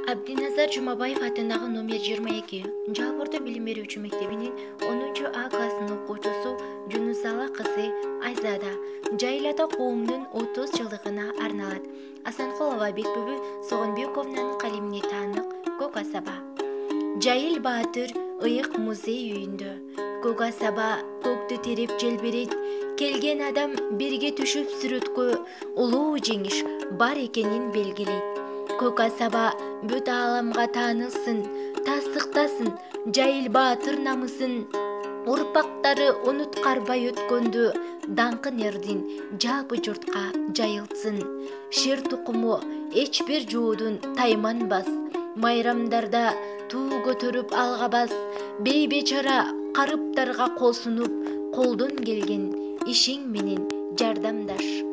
Абдиназар Жумабаев атындагы номер 22 Жабырды билим берүүчү мектебинин 10А классынын окуучусу Жунусала кызы Айзада Жайлата коомунун 30 жылдыгына арналат. Асанкулова Бекбүбү Согонбековнун калемине таанык Көк асаба. Жайыл Баатыр ыйык музей үйүндө. Көк асаба көктү терип желбирейт. Келген адам бирге түшүп сүрөткө улуу жеңиш бар экенин белгилейт. Көк асаба бүт ааламга таанылсын, тастыктасын Жайыл Баатыр намысын. Урпактары унуткарбай өткөндү, даңкын эрдин жаапы журтка жайылсын. Шер тукуму эч бир жоодун тайманбас, майрамдарда туу көтөрүп алга бас. Бейбечара карыптарга кол сунуп, колдон келген ишиң менен жардамдаш.